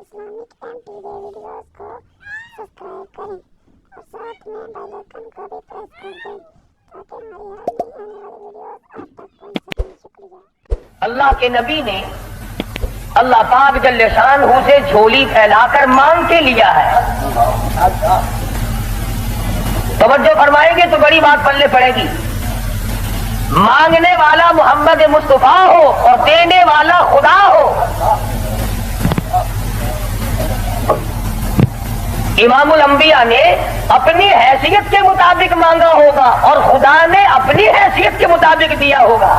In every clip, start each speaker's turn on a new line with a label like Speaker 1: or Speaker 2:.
Speaker 1: Islamic MPJ videos کو subscribe کریں اور ساتھ میں بیل آئیکن کو بھی پریس کر دیں تاکہ ہماری ہر نئی آنے والی ویڈیوز آپ تک پہنچ سکیں۔ شکریہ۔
Speaker 2: اللہ کے نبی نے اللہ پاک جل شانہ سے جھولی پھیلا کر مانگ کے لیا ہے۔ توجہ فرمائیں گے تو بڑی بات پلے پڑے گی۔ مانگنے والا محمد مصطفیٰ ہو اور دینے والا خدا ہو۔ امام الانبیاء نے اپنی حیثیت کے مطابق مانگا ہوگا اور خدا نے اپنی حیثیت کے مطابق دیا ہوگا۔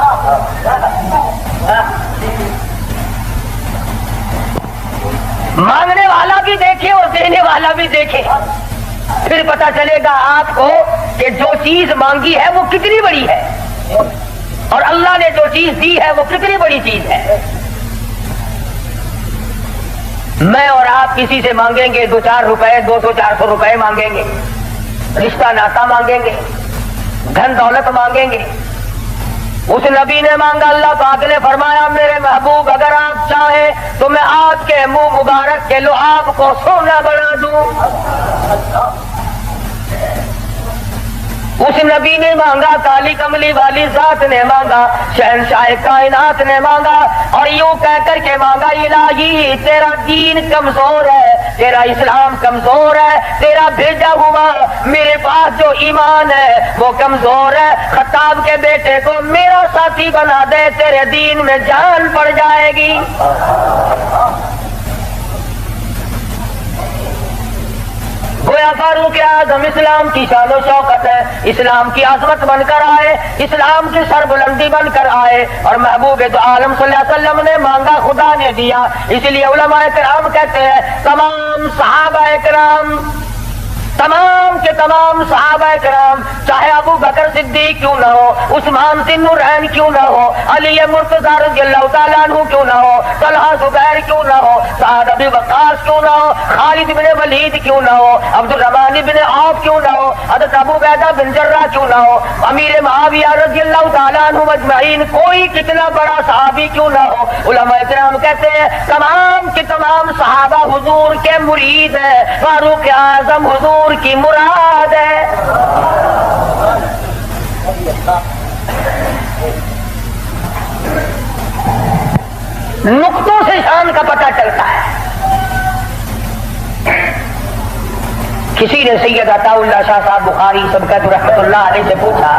Speaker 2: مانگنے والا بھی دیکھے اور دینے والا بھی دیکھے، پھر پتا چلے گا آپ کو کہ جو چیز مانگی ہے وہ کتنی بڑی ہے اور اللہ نے جو چیز دی ہے وہ کتنی بڑی چیز ہے۔ میں اور آپ کسی سے مانگیں گے 2-4 روپے، 200-400 روپے مانگیں گے، رشتہ ناتا مانگیں گے، دھن دولت مانگیں گے۔ اس نبی نے مانگا، اللہ پاک نے فرمایا میرے محبوب اگر آپ چاہیں تو میں آپ کے منہ مبارک کے لعاب کو سونا بنا دوں۔ اس نبی نے مانگا، کالی کملی والی ذات نے مانگا، شہنشاہ کائنات نے مانگا اور یوں کہہ کر کے مانگا، الہی تیرا دین کمزور ہے، تیرا اسلام کمزور ہے، تیرا بھیجا ہوا میرے پاس جو ایمان ہے وہ کمزور ہے، خطاب کے بیٹے کو میرا ساتھی بنا دے، تیرے دین میں جان پڑ جائے گی۔ گویا فاروق اعظم اسلام کی شان و شوکت ہے، اسلام کی عظمت بن کر آئے، اسلام کی سربلندی بن کر آئے اور محبوب تو عالم صلی اللہ علیہ وسلم نے مانگا، خدا نے دیا۔ اس لیے علماء کرام کہتے ہیں تمام صحابہ کرام، تمام کے تمام صحابہ کرام، چاہے ابو بکر صدیق کیوں نہ ہو، عثمان ذی النورین کیوں نہ ہو، علی مرتضی رضی اللہ تعالیٰ عنہ کیوں نہ ہو، طلحہ زبیر کیوں نہ ہو، سعد بن وقاص کیوں نہ ہو، خالد بن ولید کیوں نہ ہو، عبد الرحمن بن عوف کیوں نہ ہو، حضرت ابو عبیدہ بن جراح کیوں نہ ہو، امیر معاویہ رضی اللہ تعالیٰ عنہ اجمعین، کوئی کتنا بڑا صحابی کیوں نہ ہو، علماء کرام کہتے ہیں تمام کے تمام صحابہ حضور کے مرید ہیں، فاروق اعظم حضور کی مراد ہے۔ نقطوں سے شان کا پتہ چلتا ہے۔ کسی نے سید عطا اللہ شاہ صاحب بخاری سبقت رحمت اللہ علیہ سے پوچھا،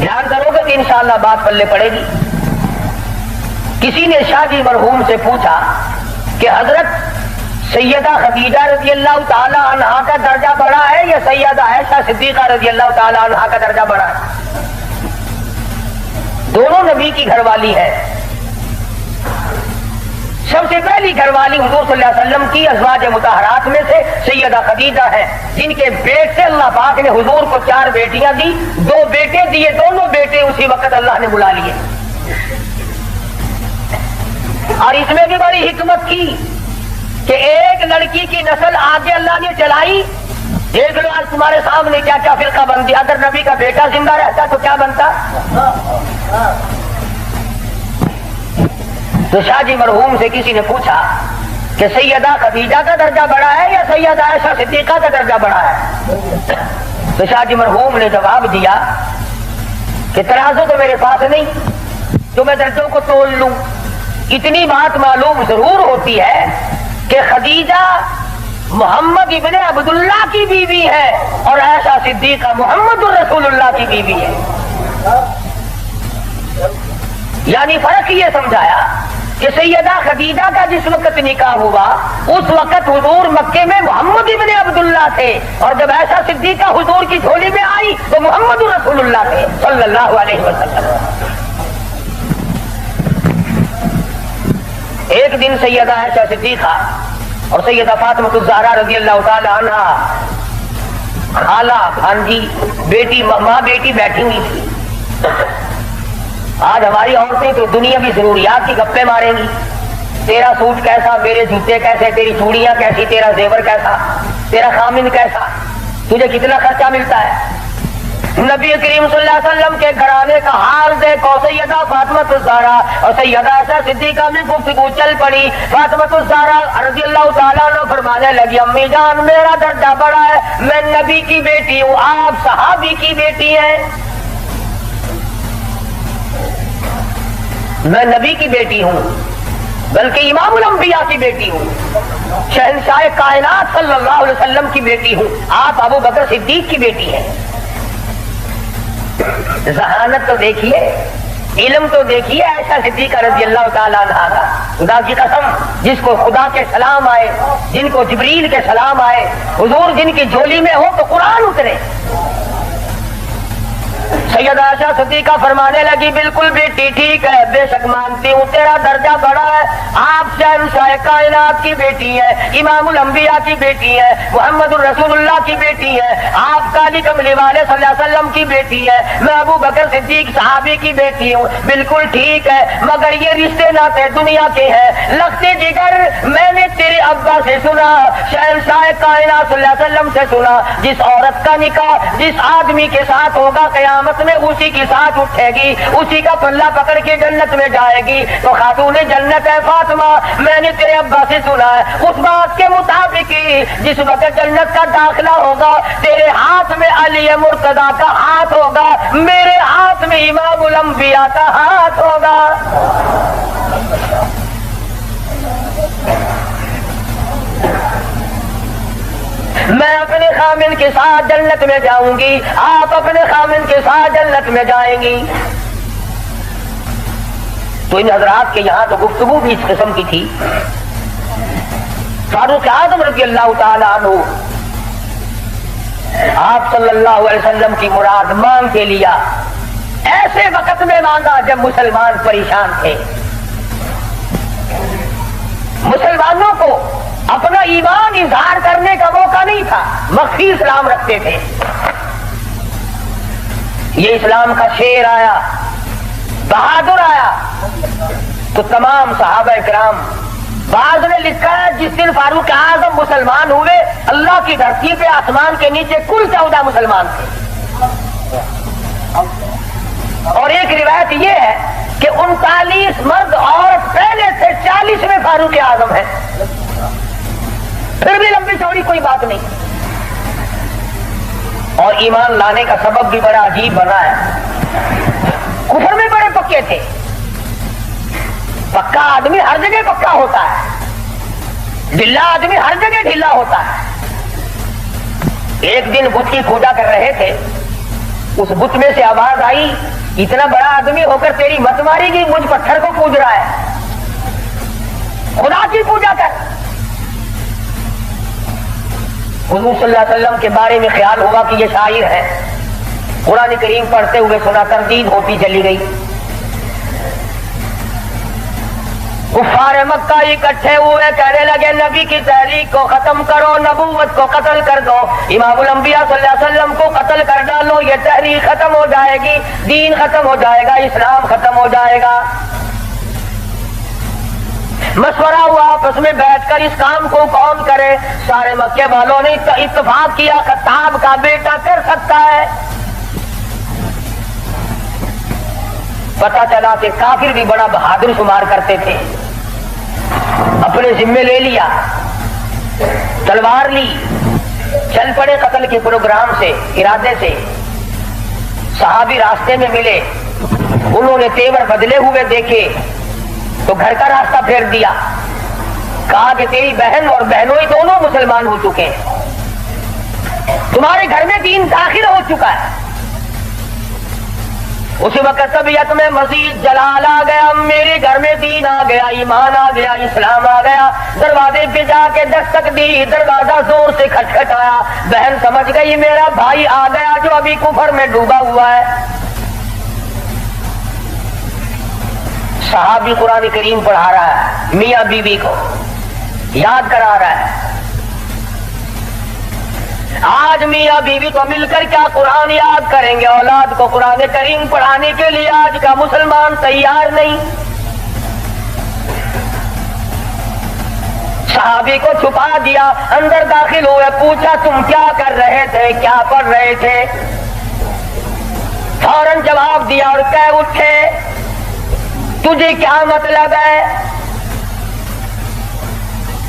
Speaker 2: دھیان کرو گے کہ انشاءاللہ بات پلے پڑے گی۔ کسی نے شاہ جی مرحوم سے پوچھا کہ حضرت سیدہ خدیجہ رضی اللہ تعالی عنہا کا درجہ بڑا ہے یا سیدہ عائشہ صدیقہ رضی اللہ تعالی عنہا کا درجہ بڑا ہے؟ دونوں نبی کی گھر والی ہے۔ سب سے پہلی گھر والی حضور صلی اللہ علیہ وسلم کی ازواج مطہرات میں سے سیدہ خدیجہ ہے، جن کے پیٹ سے اللہ پاک نے حضور کو 4 بیٹیاں دی، 2 بیٹے دیے، دونوں بیٹے اسی وقت اللہ نے بلا لیے۔ اور اس میں بھی بڑی حکمت کی کہ ایک لڑکی کی نسل آگے اللہ نے چلائی۔ دیکھ لو آج تمہارے سامنے کیا کیا فرقہ بن گیا، اگر نبی کا بیٹا زندہ رہتا تو کیا بنتا۔ تو شاہ جی مرحوم سے کسی نے پوچھا کہ سیدہ خدیجہ کا درجہ بڑا ہے یا سیدہ عائشہ صدیقہ کا درجہ بڑا ہے؟ تو شاہ جی مرحوم نے جواب دیا کہ ترازو تو میرے پاس نہیں جو میں درجوں کو تول لوں، اتنی بات معلوم ضرور ہوتی ہے کہ خدیجہ محمد ابن عبداللہ کی بیوی ہے اور عائشہ صدیقہ محمد الرسول اللہ کی بیوی ہے۔ یعنی فرق یہ سمجھایا کہ سیدہ خدیجہ کا جس وقت نکاح ہوا اس وقت حضور مکے میں محمد ابن عبداللہ تھے اور جب عائشہ صدیقہ حضور کی جھولی میں آئی تو محمد الرسول اللہ تھے صلی اللہ علیہ وسلم۔ ایک دن سیدہ عائشہ صدیقہ اور سیدہ فاطمہ الزہرا رضی اللہ تعالی عنہا، خالہ بھانجی بیٹی ماں بیٹی بیٹھی ہوئی تھی۔ آج ہماری عورتیں تو دنیا کی ضروریات کی گپیں ماریں گی، تیرا سوٹ کیسا، میرے جوتے کیسے، تیری چوڑیاں کیسی، تیرا زیور کیسا، تیرا خامن کیسا، تجھے کتنا خرچہ ملتا ہے۔ نبی کریم صلی اللہ علیہ وسلم کے گھرانے کا حال دیکھو. سیدہ فاطمہ الزہرا اور سیدہ عائشہ صدیقہ میں گفتگو چل پڑی. فاطمہ الزہرا رضی اللہ تعالیٰ عنہ فرمانے لگی امی جان میرا درجہ بڑا ہے, میں نبی کی بیٹی ہوں, آپ صحابی کی بیٹی ہیں. میں نبی کی بیٹی ہوں بلکہ امام الانبیاء کی بیٹی ہوں, شہنشاہ کائنات صلی اللہ علیہ وسلم کی بیٹی ہوں. آپ ابو بکر صدیق کی بیٹی ہیں. ذہانت تو دیکھیے, علم تو دیکھیے عائشہ صدیقہ رضی اللہ تعالیٰ عنہا کا. خدا کی قسم جس کو خدا کے سلام آئے, جن کو جبریل کے سلام آئے, حضور جن کی جھولی میں ہو تو قرآن اترے. سیدہ عائشہ صدیقہ فرمانے لگی بالکل بیٹی ٹھیک ہے, بے شک مانتی ہوں تیرا درجہ بڑا ہے. آپ شہنشاہ کائنات کی بیٹی ہیں, امام الانبیاء کی بیٹی ہیں, محمد الرسول اللہ کی بیٹی ہیں, آپ کالی کملی والے صلی اللہ علیہ وسلم کی بیٹی ہیں, میں ابو بکر صدیق صحابی کی بیٹی ہوں. بالکل ٹھیک ہے, مگر یہ رشتے ناتے دنیا کے ہیں. لختے جگر میں نے تیرے ابا سے سنا, شہنشاہ کائنات صلی اللہ علیہ وسلم سے سنا, جس عورت کا نکاح جس آدمی کے ساتھ ہوگا قیامت میں اسی کی ساتھ اٹھے گی, اسی کا پلہ پکڑ کے جنت میں جائے گی. تو خاتون جنت ہے فاطمہ, میں نے تیرے ابا سے سنا ہے اس بات کے مطابق ہی جس وقت جنت کا داخلہ ہوگا تیرے ہاتھ میں علی مرتضیٰ کا ہاتھ ہوگا, میرے ہاتھ میں امام الانبیاء کا ہاتھ ہوگا. میں اپنے خامن کے ساتھ جنت میں جاؤں گی, آپ اپنے خامن کے ساتھ جنت میں جائیں گی. تو ان حضرات کے یہاں تو گفتگو بھی اس قسم کی تھی. فاروق اعظم رضی اللہ تعالیٰ عنہ آپ صلی اللہ علیہ وسلم کی مراد مانگ کے لیا. ایسے وقت میں مانگا جب مسلمان پریشان تھے. مسلمانوں کو اپنا ایمان اظہار کرنے کا موقع نہیں تھا, مخفی اسلام رکھتے تھے. یہ اسلام کا شیر آیا, بہادر آیا تو تمام صحابہ کرام, بعض نے لکھا ہے جس دن فاروق اعظم مسلمان ہوئے اللہ کی دھرتی پہ آسمان کے نیچے کل 14 مسلمان تھے. اور ایک روایت یہ ہے کہ 39 مرد عورت پہلے سے 40 میں فاروق اعظم ہے. پھر بھی لمبی چوڑی کوئی بات نہیں. اور ایمان لانے کا سبب بھی بڑا عجیب بنا ہے. کفر میں بڑے پکے تھے. پکا آدمی ہر جگہ پکا ہوتا ہے, ڈھلا آدمی ہر جگہ ڈھلا ہوتا ہے. ایک دن بت کی پوجا کر رہے تھے, اس بت میں سے آواز آئی اتنا بڑا آدمی ہو کر تیری مت ماری گی, مجھ پتھر کو پوج رہا ہے, خدا کی پوجا کر. حضور صلی اللہ علیہ وسلم کے بارے میں خیال ہوا کہ یہ شاعر ہے. قرآن کریم پڑھتے ہوئے سنا, تردید ہوتی چلی گئی. کفار مکہ اکٹھے ہوئے, کہنے لگے نبی کی تحریک کو ختم کرو, نبوت کو قتل کر دو, امام الانبیاء صلی اللہ علیہ وسلم کو قتل کر ڈالو, یہ تحریک ختم ہو جائے گی, دین ختم ہو جائے گا, اسلام ختم ہو جائے گا. مشورہ ہوا آپس میں بیٹھ کر اس کام کو کون کرے. سارے مکے والوں نے اتفاق کیا خطاب کا بیٹا کر سکتا ہے. پتا چلا کہ کافر بھی بڑا بہادر شمار کرتے تھے. اپنے ذمے لے لیا, تلوار لی, چل پڑے قتل کے پروگرام سے, ارادے سے. صحابی راستے میں ملے, انہوں نے تیور بدلے ہوئے دیکھے تو گھر کا راستہ پھیر دیا. کہا کہ تیری بہن اور بہنوئی دونوں مسلمان ہو چکے ہیں, تمہارے گھر میں دین داخل ہو چکا ہے. اسی وقت طبیعت میں مزید جلال آ گیا, میرے گھر میں دین آ گیا, ایمان آ گیا, اسلام آ گیا. دروازے پہ جا کے دستک دی, دروازہ زور سے کھٹکھٹایا. بہن سمجھ گئی میرا بھائی آ گیا جو ابھی کفر میں ڈوبا ہوا ہے. صحابی قرآن کریم پڑھا رہا ہے, میاں بیوی کو یاد کرا رہا ہے. آج میاں بیوی کو مل کر کیا قرآن یاد کریں گے, اولاد کو قرآن کریم پڑھانے کے لیے آج کا مسلمان تیار نہیں. صحابی کو چھپا دیا, اندر داخل ہوئے, پوچھا تم کیا کر رہے تھے, کیا پڑھ رہے تھے. جواب دیا اور کہہ اٹھے تجھے کیا مطلب ہے؟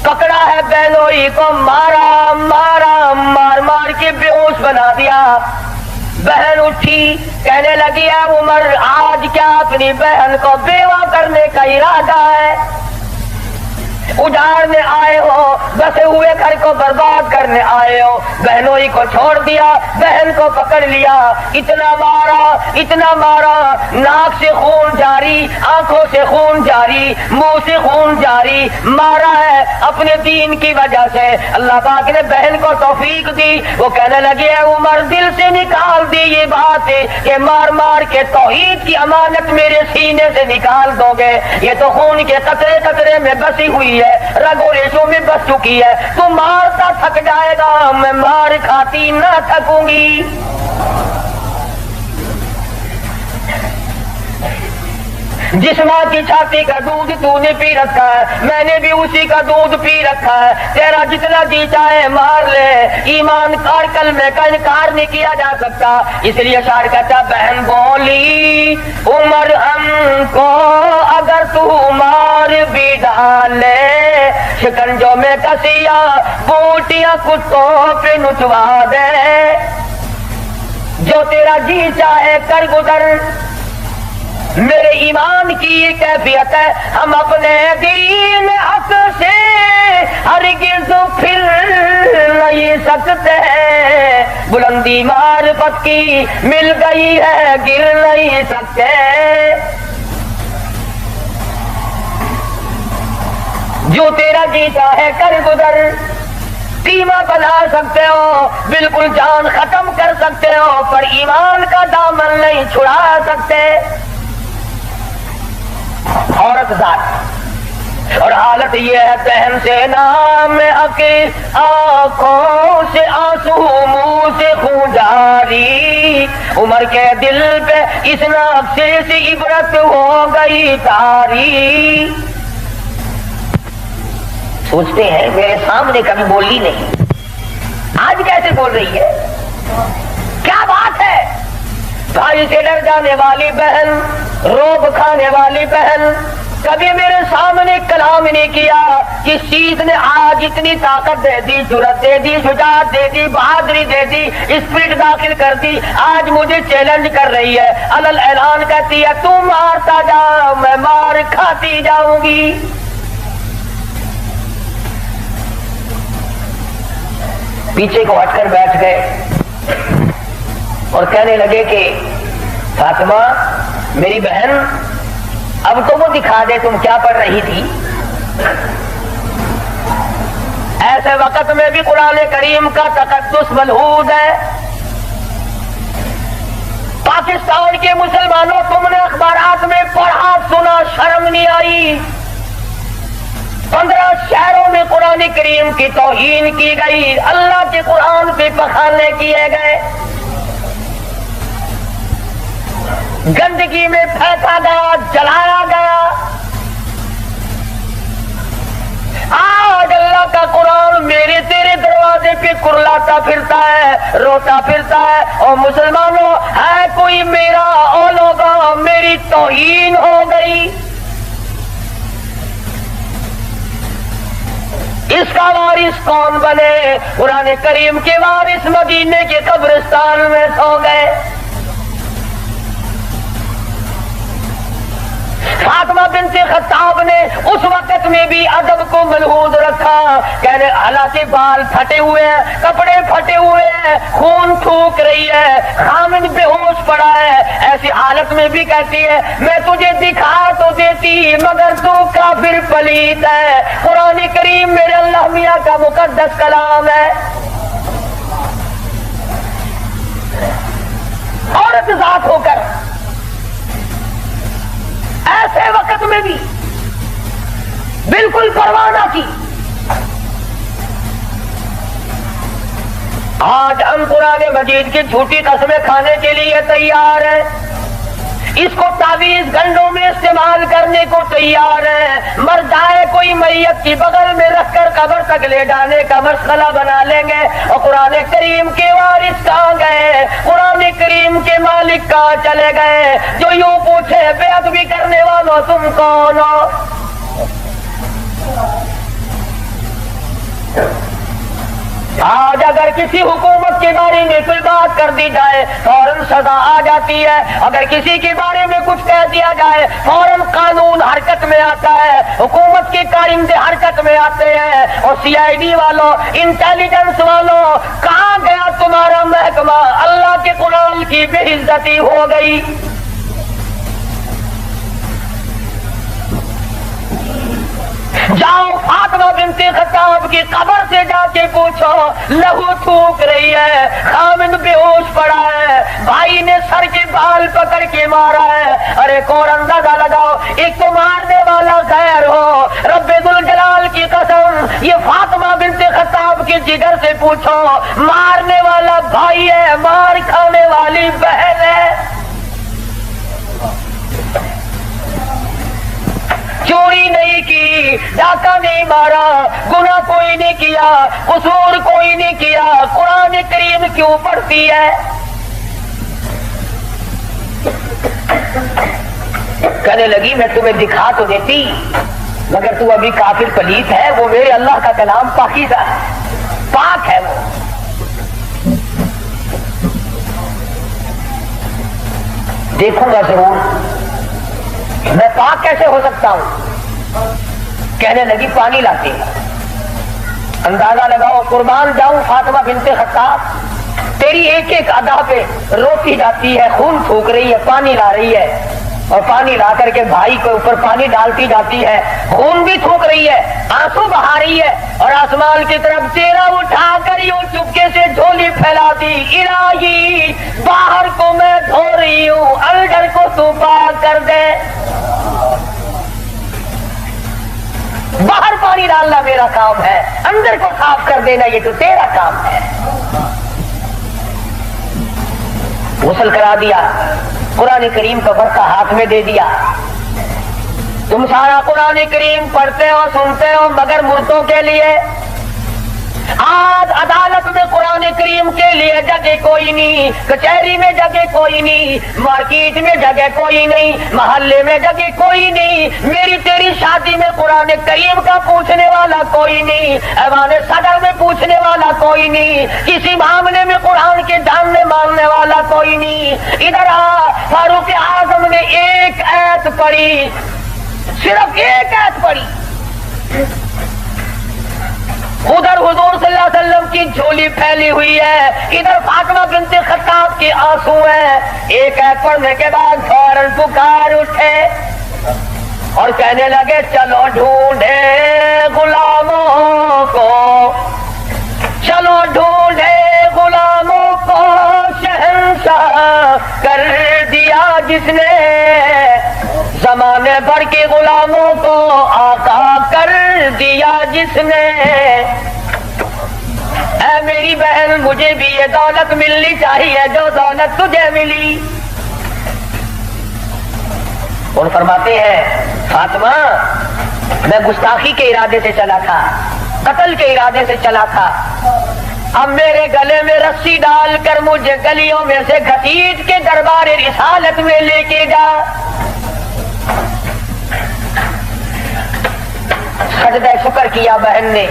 Speaker 2: پکڑا ہے بہنوئی کو، مارا مار مار کے بے ہوش بنا دیا۔ بہن اٹھی کہنے لگی ہے عمر آج کیا اپنی بہن کو بیوہ کرنے کا ارادہ ہے؟ اجاڑنے آئے ہو، بسے ہوئے گھر کو برباد کرنے آئے ہو۔ بہنوئی کو چھوڑ دیا، بہن کو پکڑ لیا، اتنا مارا، ناک سے خون جاری، آنکھوں سے خون جاری، منہ سے خون جاری، مارا ہے اپنے دین کی وجہ سے۔ اللہ پاک نے بہن کو توفیق دی، وہ کہنے لگے عمر دل سے نکال دی یہ بات کہ مار مار کے توحید کی امانت میرے سینے سے نکال دو گے، یہ تو خون کے قطرے قطرے میں بسی ہوئی ہے، رگوں ریشوں میں بس چکی ہے، تو مارتا تھک جائے گا، میں مار کھاتی نہ تھکوں گی۔ جس ماں کی چھاتی کا دودھ تو نے پی رکھا ہے، میں نے بھی اسی کا دودھ پی رکھا ہے، تیرا جتنا جی چاہے مار لے، ایمان کار کلمے کا انکار نہیں کیا جا سکتا۔ اس لیے شاعر کہتا بہن بولی عمر ہم کو اگر تو مار بھی ڈالے، شکنجوں میں کسیا بوٹیاں کتوں پہ نچوا دے، جو تیرا جی چاہے کر گزر۔ میرے ایمان کی یہ کیفیت ہے، ہم اپنے دین حق سے ہرگز پھر نہیں سکتے، بلندی معرفت کی مل گئی ہے گر نہیں سکتے۔ جو تیرا جی چاہے کر گزر، قیمہ بنا سکتے ہو، بالکل جان ختم کر سکتے ہو، پر ایمان کا دامن نہیں چھڑا سکتے۔ عورت ذات اور حالت یہ ہے بہن سے نام حقی، آنکھوں سے آنسو منہ سے خون جاری، عمر کے دل پہ اس نقشے سے عبرت ہو گئی تاری۔ سوچتے ہیں میرے سامنے کبھی بولی نہیں، آج کیسے بول رہی ہے؟ کیا بات ہے؟ بھائی سے ڈر جانے والی بہن، روب کھانے والی بہن، کبھی میرے سامنے کلام نہیں کیا۔ کس چیز نے آج اتنی طاقت دے دی، جرأت دے دی، شجاعت دے دی، بہادری دے دی، اسپرٹ داخل کر دی، آج مجھے چیلنج کر رہی ہے، علل اعلان کہتی ہے تم مارتا جا میں مار کھاتی جاؤں گی۔ پیچھے کو ہٹ کر بیٹھ گئے اور کہنے لگے کہ فاطمہ میری بہن اب تو وہ دکھا دے تم کیا پڑھ رہی تھی۔ ایسے وقت میں بھی قرآن کریم کا تقدس ملحوظ ہے۔ پاکستان کے مسلمانوں تم نے اخبارات میں پڑھا سنا شرم نہیں آئی؟ 15 شہروں میں قرآن کریم کی توہین کی گئی، اللہ کے قرآن پہ پخانے کیے گئے، گندگی میں پھینکا گیا، جلایا گیا۔ آج اللہ کا قرآن میرے تیرے دروازے پہ کرلاتا پھرتا ہے، روتا پھرتا ہے، اور مسلمانوں ہے کوئی میرا او لوگا میری توہین ہو گئی۔ اس کا وارث کون بنے؟ قرآن کریم کے وارث مدینے کے قبرستان میں سو گئے۔ فاطمہ بنت خطاب نے اس وقت میں بھی ادب کو ملحوظ رکھا، کہنے حالانکہ بال پھٹے ہوئے ہیں، کپڑے پھٹے ہوئے ہیں، خون تھوک رہی ہے، خامد بے ہوش پڑا ہے، ایسی حالت میں بھی کہتی ہے میں تجھے دکھا تو دیتی مگر تو کافر پلیت ہے۔ قرآن کریم میرے اللہ میاں کا مقدس کلام ہے۔ عورت ذات ہو کر ایسے وقت میں بھی بالکل پرواہ نہ کی۔ آج ہم قرآن مجید کی جھوٹی قسمیں کھانے کے لیے تیار ہیں، اس کو تعویذ گنڈوں میں استعمال کرنے کو تیار ہے، مر جائے کوئی میت کی بغل میں رکھ کر قبر تک لے جانے کا مسئلہ بنا لیں گے۔ اور قرآن کریم کے وارث کہاں گئے؟ قرآن کریم کے مالک کہاں چلے گئے جو یوں پوچھے بے ادبی کرنے والوں تم کون ہو؟ آج اگر کسی حکومت کے بارے میں کوئی بات کر دی جائے فوراً سزا آ جاتی ہے، اگر کسی کے بارے میں کچھ کہہ دیا جائے فوراً قانون حرکت میں آتا ہے، حکومت کے کارندے حرکت میں آتے ہیں۔ اور سی آئی ڈی والوں، انٹیلیجنس والوں، کہاں گیا تمہارا محکمہ؟ اللہ کے قرآن کی بے عزتی ہو گئی۔ جاؤ فاطمہ بنت خطاب کی قبر سے جا کے پوچھو، لہو تھوک رہی ہے، خامد بے ہوش پڑا ہے، بھائی نے سر کے بال پکڑ کے مارا ہے۔ ارے کون اندازہ لگاؤ، ایک تو مارنے والا غیر ہو، رب ذوالجلال کی قسم یہ فاطمہ بنت خطاب کے جگر سے پوچھو، مارنے والا بھائی ہے، مار کھانے والی بہن ہے۔ چوری نہیں کی، ڈاکہ نہیں مارا، گناہ کوئی نہیں کیا، قصور کوئی نہیں کیا، قرآن کریم کیوں پڑھتی ہے؟ کہنے لگی میں تمہیں دکھا تو دیتی مگر تو ابھی کافر پلیت ہے، وہ میرے اللہ کا کلام پاکیزہ ہے، پاک ہے وہ۔ دیکھوں گا ضرور، میں پاک کیسے ہو سکتا ہوں؟ کہنے لگی پانی لاتی ہے۔ اندازہ لگاؤ، قربان جاؤں فاطمہ بنت خطاب، تیری ایک ایک ادا پہ روتی جاتی ہے، خون پھونک رہی ہے، پانی لا رہی ہے، اور پانی لا کر کے بھائی کے اوپر پانی ڈالتی جاتی ہے، خون بھی تھوک رہی ہے، آنسو بہا رہی ہے، اور آسمان کی طرف چہرہ اٹھا کر یوں چپکے سے جھولی پھیلا دی، الہی باہر کو میں دھو رہی ہوں، اندر کو تو پاک کر دے۔ باہر پانی ڈالنا میرا کام ہے، اندر کو صاف کر دینا یہ تو تیرا کام ہے۔ غسل کرا دیا، قرآن کریم کا برقع ہاتھ میں دے دیا۔ تم سارا قرآن کریم پڑھتے ہو، سنتے ہو، مگر مردوں کے لیے آج عدالت میں قرآن کریم کے لیے جگہ کوئی نہیں، کچہری میں جگہ کوئی نہیں، مارکیٹ میں جگہ کوئی نہیں، محلے میں جگہ کوئی نہیں، میری تیری شادی میں قرآن کریم کا پوچھنے والا کوئی نہیں، ایوان صدر میں پوچھنے والا کوئی نہیں، کسی معاملے میں قرآن کے جاننے ماننے والا کوئی نہیں۔ ادھر فاروق اعظم نے ایک آیت پڑھی، صرف ایک آیت پڑھی، ادھر حضور صلی اللہ علیہ وسلم کی جھولی پھیلی ہوئی ہے، ادھر فاطمہ بنت خطاب کے آنسو ہیں۔ ایک آیت پڑھنے کے بعد فوراً پکار اٹھے اور کہنے لگے چلو ڈھونڈے غلاموں کو، چلو ڈھونڈے غلاموں کو، شہنشاہ کر دیا جس نے زمانے بھر کے غلاموں کو آقا کر دیا جس نے۔ اے میری بہن مجھے بھی یہ دولت ملنی چاہیے جو دولت تجھے ملی۔ اور فرماتے ہیں فاطمہ میں گستاخی کے ارادے سے چلا تھا، قتل کے ارادے سے چلا تھا، اب میرے گلے میں رسی ڈال کر مجھے گلیوں میں سے گھسیٹ کے دربار رسالت میں لے کے جا۔ سجدہ شکر کیا بہن نے،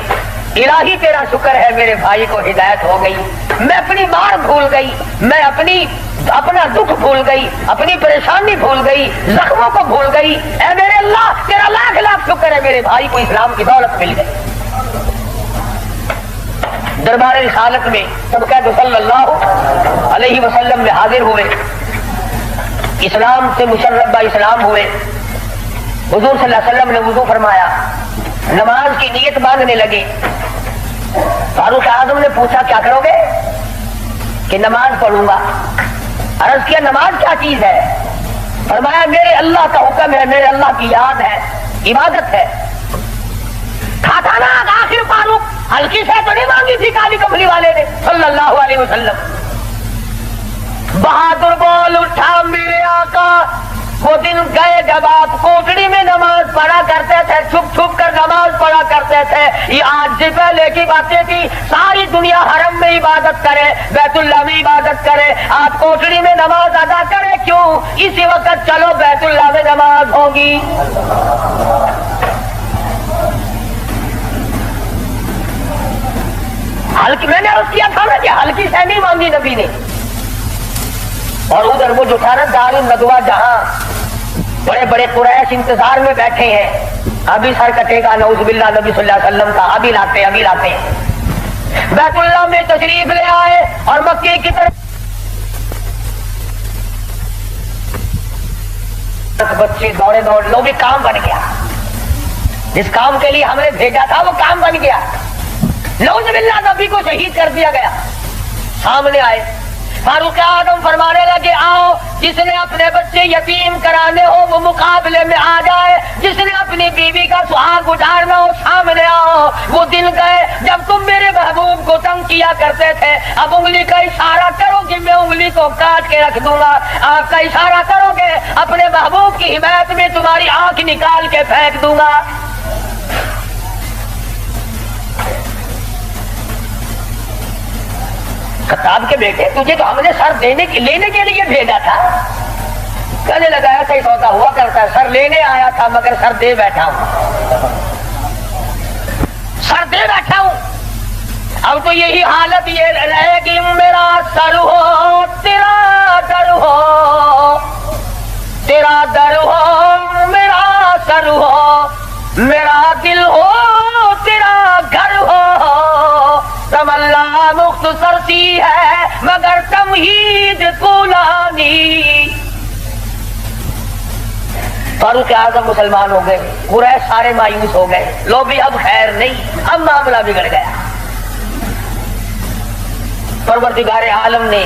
Speaker 2: الہی تیرا شکر ہے میرے بھائی کو ہدایت ہو گئی، میں اپنی مار بھول گئی، میں اپنا دکھ بھول گئی، اپنی پریشانی بھول گئی، زخموں کو بھول گئی، اے میرے اللہ تیرا لاکھ لاکھ شکر ہے میرے بھائی کو اسلام کی دولت مل گئی۔ دربار رسالت میں سب قید صلی اللہ علیہ وسلم میں حاضر ہوئے، اسلام سے مشرف با اسلام ہوئے۔ حضور صلی اللہ علیہ وسلم نے وضو فرمایا، نماز کی نیت باندھنے لگے۔ فاروق اعظم نے پوچھا کیا کرو گے؟ کہ نماز پڑھوں گا۔ عرض کیا نماز کیا چیز ہے؟ فرمایا میرے اللہ کا حکم ہے، میرے اللہ کی یاد ہے، عبادت ہے۔ کھاتا نا آخر فاروق ہلکی سے تو نہیں مانگی تھی کالی کملی والے نے صلی اللہ علیہ وسلم۔ بہادر بول اٹھا میرے آقا وہ دن گئے جب آپ کوٹڑی میں نماز پڑھا کرتے تھے, چھپ چھپ کر نماز پڑھا کرتے تھے. یہ آج سے پہلے کی باتیں تھی. ساری دنیا حرم میں عبادت کرے, بیت اللہ میں عبادت کرے, آپ کوٹڑی میں نماز ادا کرے کیوں؟ اسی وقت چلو بیت اللہ میں نماز ہوگی. ہلکی میں نے عرض کیا تھا نا کہ ہلکی سے نہیں مانگی نبی نے. اور ادھر وہ جو تھا نا دار الندوہ, جہاں بڑے بڑے قریش انتظار میں بیٹھے ہیں, ابھی سر کٹے گا نعوذ باللہ نبی صلی اللہ علیہ وسلم کا, ابھی لاتے ہیں. بیت اللہ میں تشریف لے آئے اور مکے کی طرف بچے دوڑے دوڑ لو, بھی کام بن گیا. جس کام کے لیے ہم نے بھیجا تھا وہ کام بن گیا. نعوذ باللہ نبی کو شہید کر دیا گیا. سامنے آئے فاروق اعظم فرمانے لگے, آؤ جس نے اپنے بچے یتیم کرانے ہو وہ مقابلے میں آ جائے, جس نے اپنی بیوی کا سہاگ گزارنا ہو سامنے آؤ. وہ دن گئے جب تم میرے محبوب کو تنگ کیا کرتے تھے. اب انگلی کا اشارہ کرو کہ میں انگلی کو کاٹ کے رکھ دوں گا. آپ کا اشارہ کرو گے اپنے محبوب کی حمایت میں تمہاری آنکھ نکال کے پھینک دوں گا. خطاب کے بیٹے, تجھے تو ہم نے سر لینے کے لیے بھیجا تھا. کہنے لگا ایسا ہی سودا ہوا کرتا ہے, سر لینے آیا تھا مگر سر دے بیٹھا ہوں. سر دے بیٹھا ہوں. اب تو یہی حالت یہ رہے گی, میرا سر ہو تیرا در ہو, تیرا در ہو میرا سر ہو, میرا دل ہو تیرا گھر ہو. تمنا مختصر سی ہے مگر تمہید طولانی. فاروق اعظم مسلمان ہو گئے, قریش سارے مایوس ہو گئے. لو بھی اب خیر نہیں, اب معاملہ بگڑ گیا. پروردگار عالم نے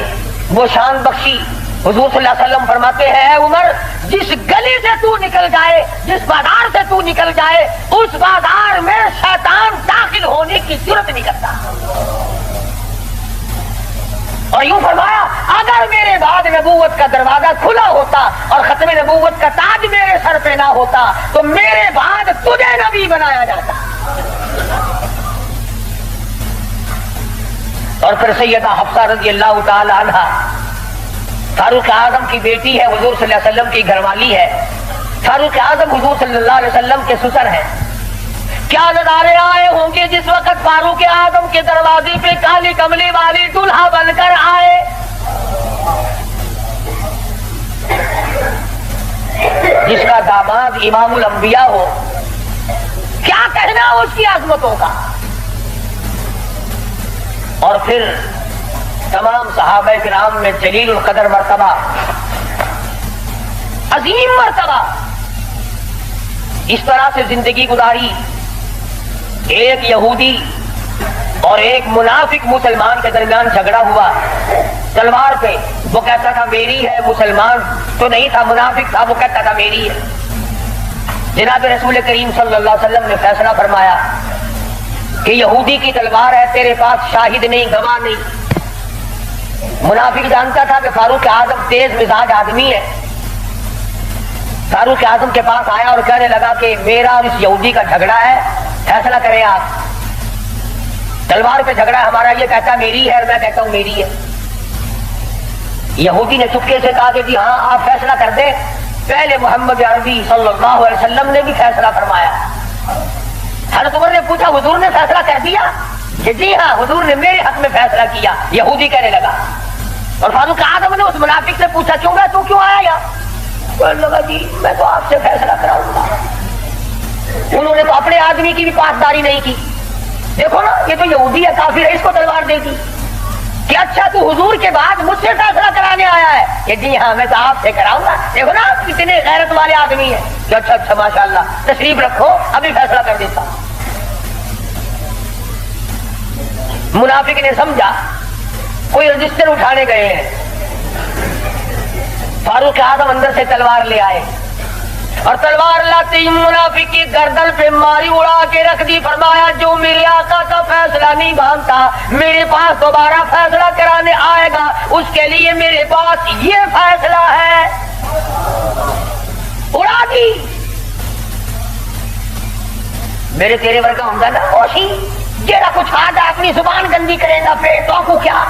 Speaker 2: وہ شان بخشی. حضور صلی اللہ علیہ وسلم فرماتے ہیں, اے عمر جس گلی سے تو نکل جائے, جس بازار سے تو نکل جائے, اس بازار میں شیطان داخل ہونے کی ضرورت نہیں کرتا. اور یوں فرمایا, اگر میرے بعد نبوت کا دروازہ کھلا ہوتا اور ختم نبوت کا تاج میرے سر پہ نہ ہوتا تو میرے بعد تجھے نبی بنایا جاتا. اور پھر سیدہ حفصہ رضی اللہ تعالی عنہا فاروق اعظم کی بیٹی ہے, حضور صلی اللہ علیہ وسلم کی گھر والی ہے. فاروق اعظم حضور صلی اللہ علیہ وسلم کے سسر ہیں. کیا نظارے آئے ہوں گے جس وقت فاروق اعظم کے دروازے پہ کالی کملی والی دلہا بن کر آئے. جس کا داماد امام الانبیاء ہو, کیا کہنا اس کی عظمتوں کا. اور پھر تمام صحابہ کرام میں جلیل القدر مرتبہ, عظیم مرتبہ, اس طرح سے زندگی گزاری. ایک یہودی اور ایک منافق مسلمان کے درمیان جھگڑا ہوا تلوار پہ. وہ کہتا تھا میری ہے, مسلمان تو نہیں تھا, منافق تھا, وہ کہتا تھا میری ہے. جناب رسول کریم صلی اللہ علیہ وسلم نے فیصلہ فرمایا کہ یہودی کی تلوار ہے, تیرے پاس شاہد نہیں, گواہ نہیں. منافق جانتا تھا کہ فاروق اعظم تیز مزاج آدمی ہے. فاروق اعظم کے پاس آیا اور کہنے لگا کہ میرا اور اس یہودی کا جھگڑا ہے, فیصلہ کریں آپ. تلوار پہ جھگڑا ہے ہمارا, یہ کہتا ہے میری ہے اور میں کہتا ہوں میری ہے. یہودی نے چپکے سے کہا کہ جی ہاں آپ فیصلہ کر دیں. پہلے محمد عربی صلی اللہ علیہ وسلم نے بھی فیصلہ فرمایا. حضرت عمر نے پوچھا حضور نے فیصلہ کر دیا؟ کہ جی ہاں حضور نے میرے حق میں فیصلہ کیا. یہودی کہنے لگا. اور فاروق اعظم نے اس منافق سے پوچھا کیوں گا, تو کیوں آیا یہاں؟ کہنے لگا جی میں تو آپ سے فیصلہ کراؤں گا. انہوں نے تو اپنے آدمی کی بھی پاسداری نہیں کی. دیکھو نا یہ تو یہودی ہے, کافر ہے, اس کو تلوار دے دی. کہ اچھا تو حضور کے بعد مجھ سے فیصلہ کرانے آیا ہے؟ کہ جی ہاں میں تو آپ سے کراؤں گا. دیکھو نا کتنے غیرت والے آدمی ہیں. کہ اچھا اچھا ماشاء اللہ, تشریف رکھو ابھی فیصلہ کر دیتا. منافق نے سمجھا کوئی رجسٹر اٹھانے گئے ہیں. فاروق اعظم اندر سے تلوار لے آئے اور تلوار لاتے ہی منافق کی گردن پہ ماری, اڑا کے رکھ دی. فرمایا جو میرے آقا کا فیصلہ نہیں مانتا میرے پاس دوبارہ فیصلہ کرانے آئے گا, اس کے لیے میرے پاس یہ فیصلہ ہے. میرے تیرے ورگا ہوں نا اوشی جیڑا کچھ آدھا اپنی زبان گندی کرے گا پھر تو کو کیا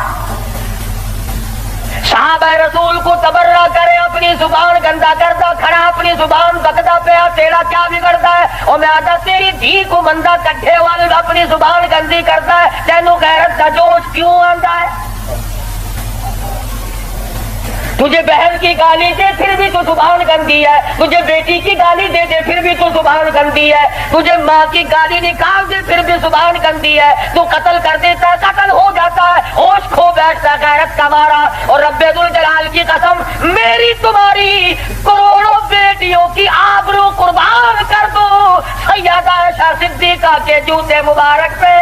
Speaker 2: صحابہ رسول کو تبرہ کرے اپنی زبان گندا کرتا کھڑا اپنی زبان بکدا پیا تیرا کیا بگڑتا ہے اور میں آدھا تیری دھی کو بندہ کٹھے والے اپنی زبان گندی کرتا ہے تینوں غیرت کا جوش کیوں آتا ہے تجھے بہن کی گالی دے پھر بھی تو زبان گندی ہے تجھے بیٹی کی گالی دے دے پھر بھی تو زبان گندی ہے تجھے ماں کی گالی نکال دے پھر بھی زبان گندی ہے تو قتل کر دیتا ہے قتل ہو جاتا ہے ہوش کھو بیٹھتا ہے غیرت کا مارا اور رب ذوالجلال کی قسم میری تمہاری کروڑوں بیٹیوں کی آبرو قربان کر دو سیدہ عائشہ صدیقہ کے جوتے مبارک پہ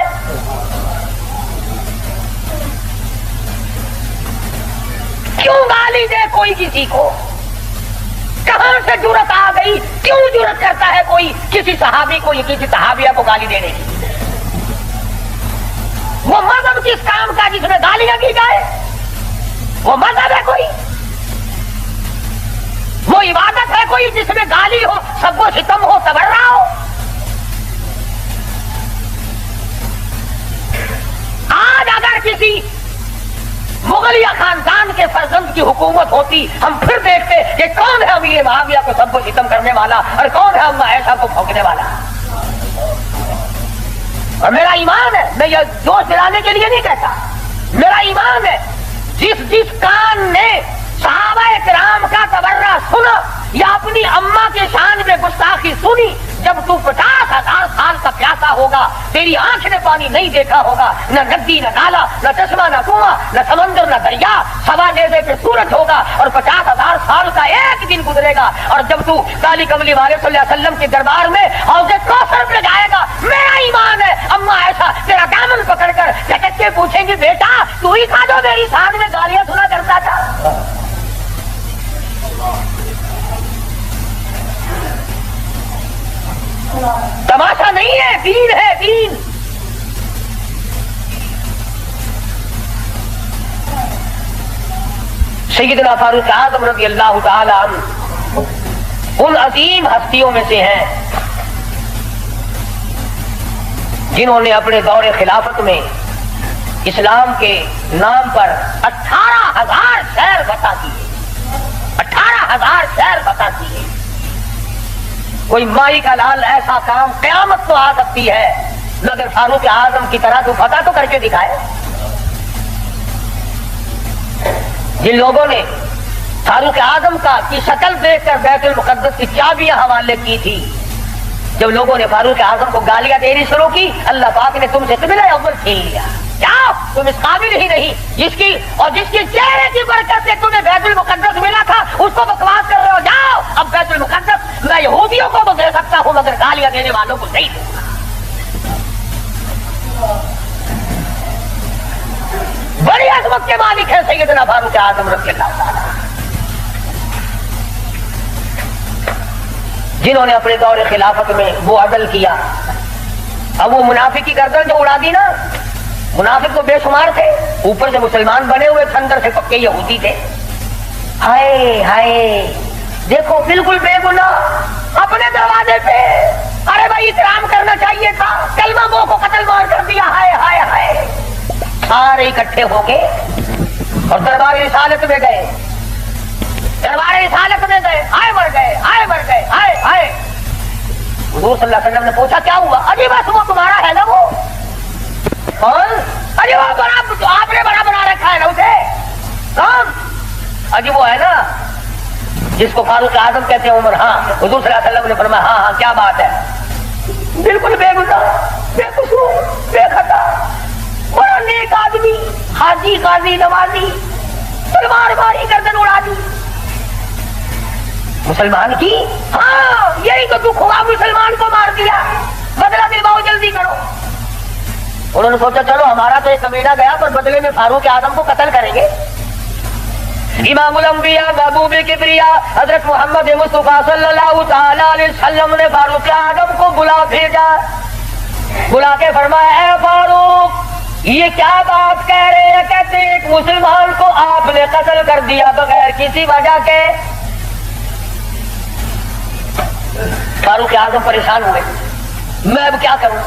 Speaker 2: کیوں گالی دے کوئی کسی کو کہاں سے جرت آ گئی کیوں جرت کرتا ہے کوئی کسی صحابی کو یا کسی صحابیہ کو گالی دینے کی وہ مذہب کس کام کا جس میں گالیاں کی جائے وہ مذہب ہے کوئی وہ عبادت ہے کوئی جس میں گالی ہو سب کو ستم ہو تبرہ ہو آج اگر کسی مغلیہ خاندان کے فرزند کی حکومت ہوتی ہم پھر دیکھتے کہ کون ہے امیر معاویہ کو سب کو ختم کرنے والا اور کون ہے اما عائشہ کو پھونکنے والا اور میرا ایمان ہے میں یہ جوش دلانے کے لیے نہیں کہتا میرا ایمان ہے جس کان نے صحابہ کرام کا تبرہ سنا یا اپنی اماں کے شان میں گستاخی سنی جب تو 50,000 سال کا پیاسا ہوگا تیری آنکھ نے پانی نہیں دیکھا ہوگا نہ ندی نہ نالا نہ چشمہ نہ کنواں نہ سمندر نہ دریا سوا نیزے پہ سورج ہوگا اور 50,000 سال کا ایک دن گزرے گا اور جب تو کالی کملی والے صلی اللہ علیہ وسلم کے دربار میں حوض کوثر پہ جائے گا میرا ایمان ہے اما ایسا تیرا دامن پکڑ کر جھٹک کے پوچھیں گی بیٹا تو ہی کھا جو میری شان میں گالیاں سنا کرتا تھا تماشا نہیں ہے دین ہے دین سیدنا فاروق اعظم رضی اللہ تعالی عنہ ان عظیم ہستیوں میں سے ہیں جنہوں نے اپنے دور خلافت میں اسلام کے نام پر 18,000 شہر بتا دیے 18,000 شہر بتا دیے کوئی مائی کا لال ایسا کام قیامت تو آ سکتی ہے مگر فاروق اعظم کی طرح تو فتح تو کر کے دکھائے جن لوگوں نے فاروق اعظم کی شکل دیکھ کر بیت المقدس کی چابیاں حوالے کی تھی جب لوگوں نے فاروق اعظم کو گالیاں دینی شروع کی اللہ پاک نے تم سے قبلہ اول چھین لیا کیا تم اس قابل ہی نہیں جس کی چہرے کی برکت سے تمہیں بیت المقدس ملا تھا اس کو بکواس کر رہے ہو جاؤ اب بیت المقدس میں یہودیوں کو تو دے سکتا ہوں مگر گالیاں دینے والوں کو نہیں دوں گا بڑی عظمت کے مالک ہے سیدنا فاروق اعظم رضی اللہ تعالیٰ جنہوں نے اپنے دور خلافت میں وہ عدل کیا اب وہ منافق کی گردن جو اڑا دی نا منافق تو بے شمار تھے اوپر سے مسلمان بنے ہوئے تھے اندر سے پکے یہودی تھے ہائے ہائے دیکھو بالکل بے گناہ اپنے دروازے پہ ارے بھائی احترام کرنا چاہیے تھا کلمہ گو کو قتل مار کر دیا ہائے ہائے ہائے سارے اکٹھے ہو کے اور دربار رسالت میں گئے دربار رسالت میں گئے آئے مر گئے آئے مر گئے آئے آئے حضور صلی اللہ علیہ وسلم نے پوچھا کیا ہوا اجی بس وہ تمہارا ہے نا وہ کون اجی وہ بڑا آپ نے بڑا بنا رکھا ہے نا اسے کون اجی وہ ہے نا جس کو فاروق اعظم کہتے ہیں عمر ہاں حضور صلی اللہ علیہ وسلم نے فرمایا ہاں ہاں کیا بات ہے بالکل بے گناہ بے قصور بے خطا بڑا نیک آدمی حاجی قاضی نمازی تلوار ماری گردن اڑا دی مسلمان کی ہاں یہی تو دکھ ہوا مسلمان کو مار دیا بدلہ دلواؤ جلدی کرو انہوں نے سوچا چلو ہمارا تو ایک کمینہ گیا پر بدلے میں فاروق اعظم کو قتل کریں گے امام الانبیاء محبوب کبریا حضرت محمد مصطفیٰ صلی اللہ تعالی علیہ وسلم نے فاروق اعظم کو بلا بھیجا بلا کے فرمایا اے فاروق یہ کیا بات کہہ رہے ہیں کہتے ایک مسلمان کو آپ نے قتل کر دیا بغیر کسی وجہ کے فاروق اعظم پریشان ہوئے میں اب کیا کروں؟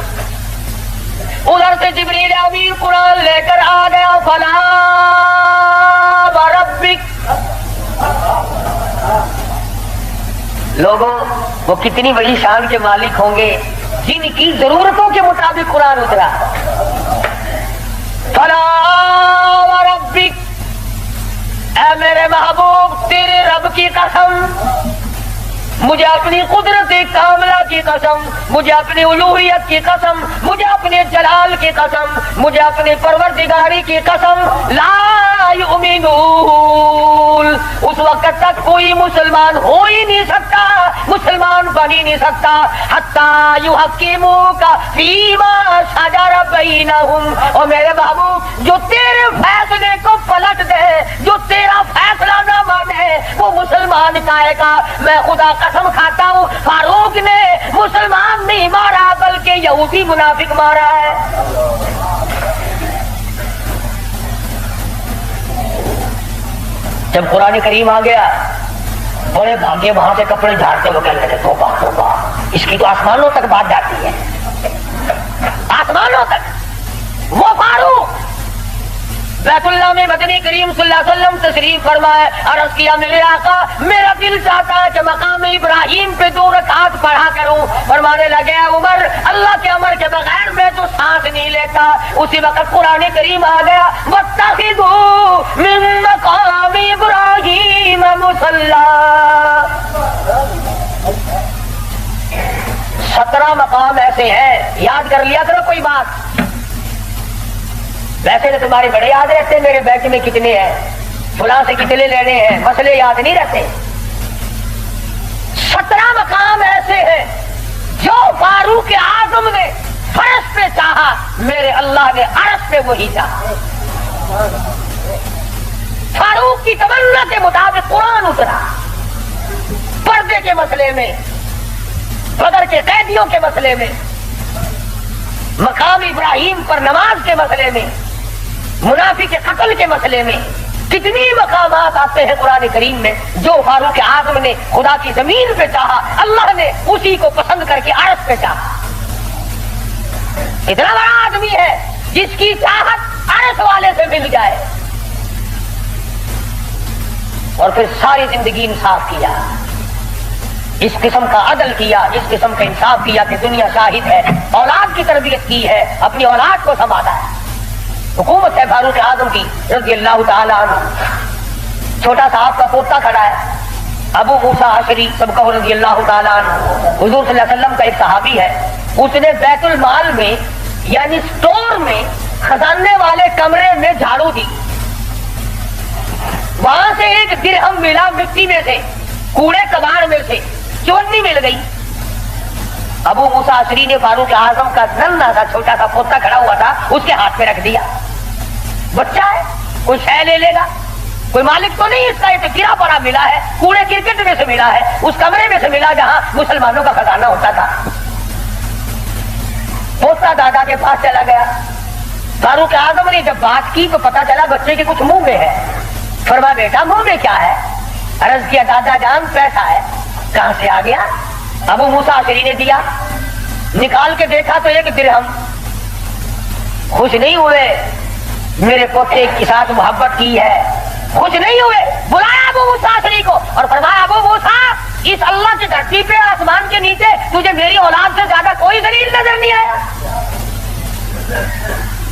Speaker 2: ادھر سے جبریل امین قرآن لے کر آ گیا. فلا وربک. لوگوں وہ کتنی بڑی شان کے مالک ہوں گے جن کی ضرورتوں کے مطابق قرآن اترا. فلا وربک، اے میرے محبوب تیرے رب کی قسم، مجھے اپنی قدرت کاملہ کی قسم، مجھے اپنی الوہیت کی قسم، مجھے اپنے جلال کی قسم، مجھے اپنی پروردگاری کی قسم، لا یؤمنون. اس وقت تک کوئی مسلمان ہو ہی نہیں سکتا، مسلمان بن ہی نہیں سکتا حتی یحکموک فیما شجر بینہم. اور میرے محبوب جو تیرے فیصلے کو پلٹ دے، جو تیرا فیصلہ نہ مانے، وہ مسلمان کہے گا. میں خدا قسم کھاتا ہوں فاروق نے مسلمان نہیں مارا بلکہ یہودی منافق مارا ہے. جب قرآن کریم آ گیا بڑے بھاگے وہاں سے کپڑے جھاڑتے ہوئے کہنے لگے توبہ توبہ، اس کی تو آسمانوں تک بات جاتی ہے، آسمانوں تک. وہ فاروق بیت اللہ میں مدنی کریم صلی اللہ علیہ وسلم تشریف فرمائے. عرض کیا میرے آقا میرا دل چاہتا ہے کہ مقام ابراہیم پہ 2 رکعات پڑھا کروں. فرمانے لگے عمر اللہ کے امر کے بغیر میں تو سانس نہیں لیتا. اسی وقت قرآن کریم آ گیا واتخذوا من مقام ابراہیم مصلی. 17 مقام ایسے ہیں، یاد کر لیا کرو کوئی بات. ویسے تو تمہارے بڑے یاد رہتے ہیں میرے بینک میں کتنے ہیں، فلاں سے کتنے لینے ہیں، مسئلے یاد نہیں رہتے. 17 مقام ایسے ہیں جو فاروق اعظم نے فرش پہ چاہا، میرے اللہ نے عرش پہ وہی چاہا. فاروق کی تمنا کے مطابق قرآن اترا. پردے کے مسئلے میں، بدر کے قیدیوں کے مسئلے میں، مقام ابراہیم پر نماز کے مسئلے میں، منافق کے قتل کے مسئلے میں، کتنی مقامات آتے ہیں قرآن کریم میں جو فاروق اعظم نے خدا کی زمین پہ چاہا، اللہ نے اسی کو پسند کر کے عرش پہ چاہا. اتنا بڑا آدمی ہے جس کی چاہت عرش والے سے مل جائے. اور پھر ساری زندگی انصاف کیا، اس قسم کا عدل کیا، اس قسم کا انصاف کیا کہ دنیا شاہد ہے. اولاد کی تربیت کی ہے، اپنی اولاد کو سنبھالا ہے. حکومت ہے فاروق اعظم کی رضی اللہ تعالیٰ عنہ. چھوٹا سا آپ کا پوتا کھڑا ہے ابو موسیٰ اشعری سب کا رضی اللہ تعالیٰ عنہ. حضور صلی اللہ علیہ وسلم کا ایک صحابی ہے، اس نے بیت المال میں یعنی سٹور میں خزانے والے کمرے میں جھاڑو دی. وہاں سے ایک درہم ملا مٹی میں سے، کوڑے کباڑ میں سے چونی مل گئی. ابو موسیٰ اشعری نے فاروق اعظم کا ننھا سا چھوٹا سا پوتا کھڑا ہوا تھا اس کے ہاتھ میں رکھ دیا. بچہ ہے، کوئی شے لے لے گا، کوئی مالک تو نہیں اس کا، یہ تو گرا پڑا ملا ہے، کوڑے کرکٹ میں سے ملا ہے، اس کمرے میں سے ملا جہاں مسلمانوں کا خزانہ ہوتا تھا. پوتا دادا کے پاس چلا گیا. فاروق اعظم نے جب بات کی تو پتا چلا بچے کے کچھ منہ میں ہے. فرمایا بیٹا منہ میں کیا ہے؟ عرض کیا دادا جان پیسہ ہے. کہاں سے آ گیا؟ ابو موسیٰ اشعری نے دیا. نکال کے دیکھا تو 1 درہم. خوش نہیں ہوئے، میرے پوتے کے ساتھ محبت کی ہے، خوش نہیں ہوئے. بلایا ابو موسیٰ اشعری کو اور فرمایا ابو موسیٰ اس اللہ کی دھرتی پہ آسمان کے نیچے تجھے میری اولاد سے زیادہ کوئی دلیل نظر نہیں آیا.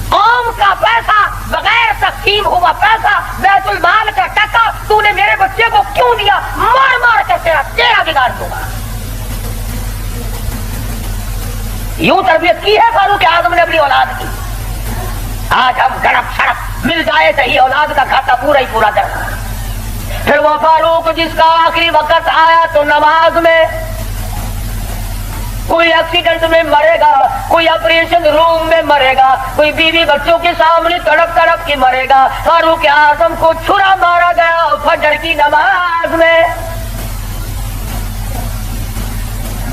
Speaker 2: قوم کا پیسہ، بغیر تقسیم ہوا پیسہ، بیت المال کا ٹکا تو نے میرے بچے کو کیوں دیا؟ مار مار کر تیرا بگاڑ دوں گا. یوں تربیت کی ہے فاروق اعظم نے اپنی اولاد کی. آج ہم گڑپ سڑپ مل جائے صحیح اولاد کا کھاتا پورا ہی پورا کرنا. پھر وہ فاروق جس کا آخری وقت آیا تو نماز میں کوئی ایکسیڈنٹ میں مرے گا، کوئی آپریشن روم میں مرے گا، کوئی بیوی بچوں کے سامنے تڑپ تڑپ کے مرے گا. فاروق اعظم کو چھرا مارا گیا فجر کی نماز میں،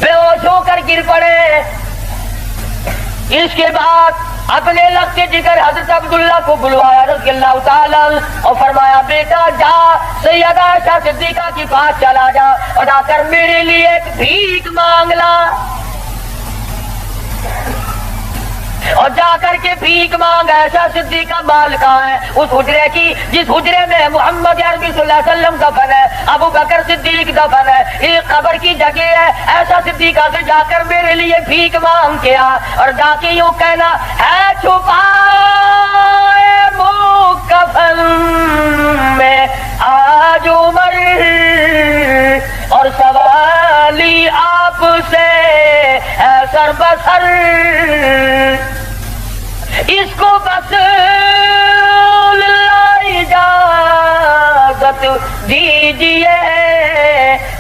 Speaker 2: بے ہوش ہو کر گر پڑے. اس کے بعد اپنے لگتے جگر حضرت عبداللہ کو بلوایا رضی اللہ تعالیٰ اور فرمایا بیٹا جا سیدہ عائشہ صدیقہ کے پاس چلا جا اور آ کر میرے لیے ایک بھیک مانگ لا. اور جا کر کے بھیک مانگ ایسا صدیقہ مال کہاں ہے؟ اس حجرے کی جس حجرے میں محمد عربی صلی اللہ علیہ وسلم دفن ہے، ابو بکر صدیق دفن ہے، ایک قبر کی جگہ ہے، ایسا صدیقہ سے جا کر میرے لیے بھیک مانگ کے آ، اور جا کے یوں کہنا ہے چھپائے کفن میں آج عمر، اور سوالی آپ سے ہے سر بسر، اس کو بس اجازت دیجیے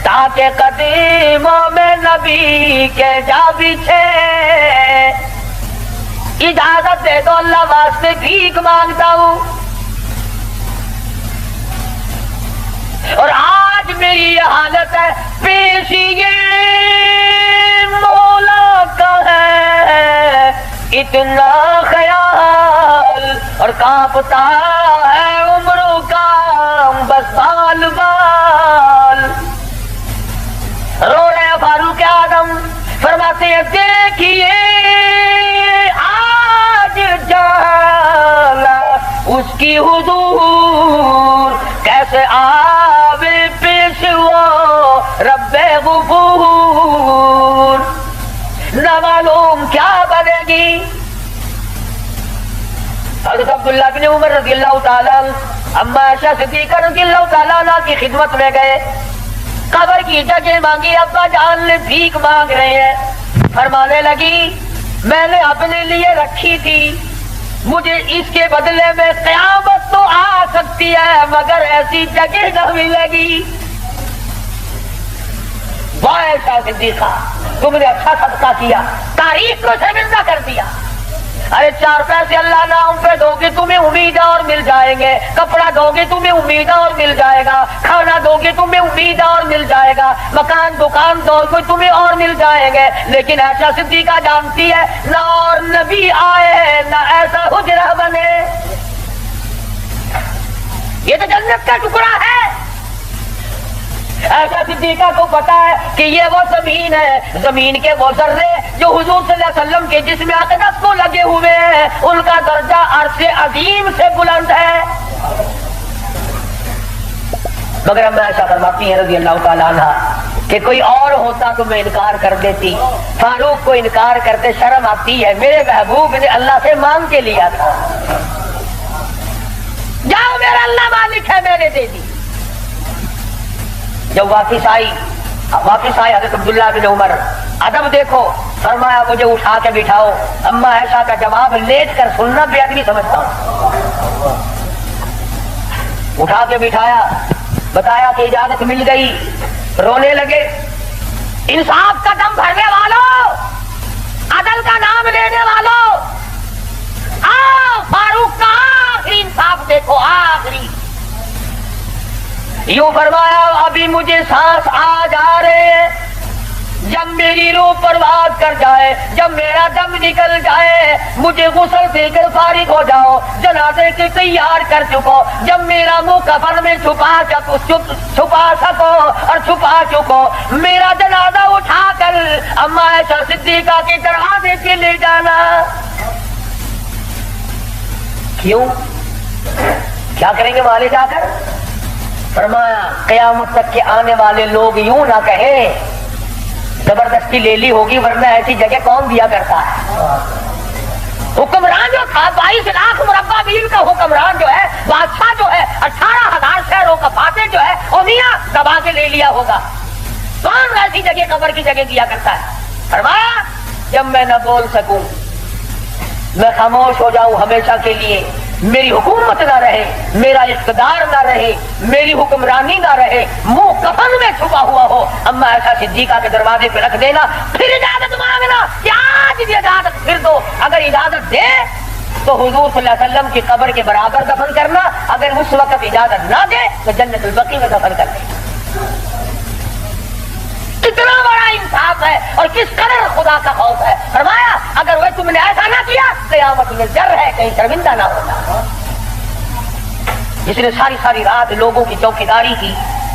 Speaker 2: تاکہ قدموں میں نبی کے جا بچھے، اجازت دے دو اللہ واسطے بھیک مانگتا ہوں۔ اور آج میری یہ حالت ہے، پیشی مولا کا ہے اتنا خیال، اور کانپتا ہے عمروں کا بس بال بال۔ رو رہے فاروق اعظم، فرماتے ہیں دیکھیے آج جالا اس کی حضور، کیسے آوے پیش وہ رب غفور، نہ معلوم کیا بنے گی۔ حضرت عبداللہ بن عمر رضی اللہ تعالیٰ اما عائشہ صدیقہ رضی اللہ تعالیٰ عنہ کی خدمت میں گئے، قبر کی جگہ مانگی، ابا جان نے بھیک مانگ رہے ہیں، فرمانے لگی میں نے اپنے لیے رکھی تھی، مجھے اس کے بدلے میں قیامت تو آ سکتی ہے مگر ایسی جگہ نہ ملے گی۔ واہ عائشہ صدیقہ، تم نے اچھا صدقہ کیا، تاریخ کو شرمندہ کر دیا۔ ارے 4 پیسے اللہ نام پہ دو گے تمہیں امید اور مل جائیں گے، کپڑا دو گے تمہیں امید اور مل جائے گا، کھانا دو گے تمہیں امید اور مل جائے گا، مکان دکان دو گے تمہیں اور مل جائیں گے، لیکن عائشہ صدیقہ جانتی ہے نہ اور نبی آئے نہ ایسا حجرہ بنے، یہ تو جنت کا ٹکڑا ہے۔ ایسا صدیقہ کو پتا ہے کہ یہ وہ زمین ہے، زمین کے وہ ذرے جو حضور صلی اللہ علیہ وسلم کے جسم اقدس کو لگے ہوئے ہیں، ان کا درجہ عرش عظیم سے بلند ہے۔ مگر ہم ایسا فرماتی ہیں رضی اللہ تعالیٰ عنہ کہ کوئی اور ہوتا تو میں انکار کر دیتی، فاروق کو انکار کرتے شرم آتی ہے، میرے محبوب نے اللہ سے مانگ کے لیا تھا، جاؤ میرا اللہ مالک ہے میں نے دے دی۔ جب واپس آئی حضرت عبداللہ بن عمر، ادب دیکھو، فرمایا مجھے اٹھا کے بٹھاؤ، اما عائشہ کا جواب لیٹ کر سننا بے ادبی سمجھتا ہوں۔ اٹھا کے بٹھایا، بتایا کہ اجازت مل گئی، رونے لگے۔ انصاف کا دم بھرنے والوں، عدل کا نام لینے والوں، آؤ فاروق کا آخری انصاف دیکھو، آخری۔ یوں فرمایا ابھی مجھے سانس آ جا رہے ہیں، جب میری روح پرواز کر جائے، جب میرا دم نکل جائے، مجھے غسل دے کر فارغ ہو جاؤ، جنازے کے تیار کر چکو، جب میرا منہ کفن میں چھپا سکو اور چھپا چکو، میرا جنازہ اٹھا کر اما عائشہ صدیقہ کے دروازے سے لے جانا۔ کیوں؟ کیا کریں گے وہاں لے جا کر؟ فرمایا قیامت تک کے آنے والے لوگ یوں نہ کہیں زبردستی لے لی ہوگی، ورنہ ایسی جگہ کون دیا کرتا ہے۔ حکمران جو تھا 22 لاکھ مربع میل کا حکمران جو ہے، بادشاہ جو ہے 18,000 شہروں کا فاتح جو ہے، وہ میاں دبا کے لے لیا ہوگا، کون ایسی جگہ قبر کی جگہ دیا کرتا ہے؟ فرمایا جب میں نہ بول سکوں، میں خاموش ہو جاؤں ہمیشہ کے لیے، میری حکومت نہ رہے، میرا اقتدار نہ رہے، میری حکمرانی نہ رہے، منہ کفن میں چھپا ہوا ہو، اما عائشہ صدیقہ کے دروازے پہ رکھ دینا، پھر اجازت مانگنا کہ آج بھی اجازت پھر دو، اگر اجازت دے تو حضور صلی اللہ علیہ وسلم کی قبر کے برابر دفن کرنا، اگر اس وقت اجازت نہ دے تو جنت البقیع میں دفن کر دے۔ کتنا بڑا انصاف ہے اور کس قدر خدا کا خوف ہے۔ فرمایا اگر وہ تم نے ایسا نہ کیا قیامت میں ڈر ہے کہیں شرمندہ نہ ہونا۔ جس نے ساری رات لوگوں کی چوکیداری کی،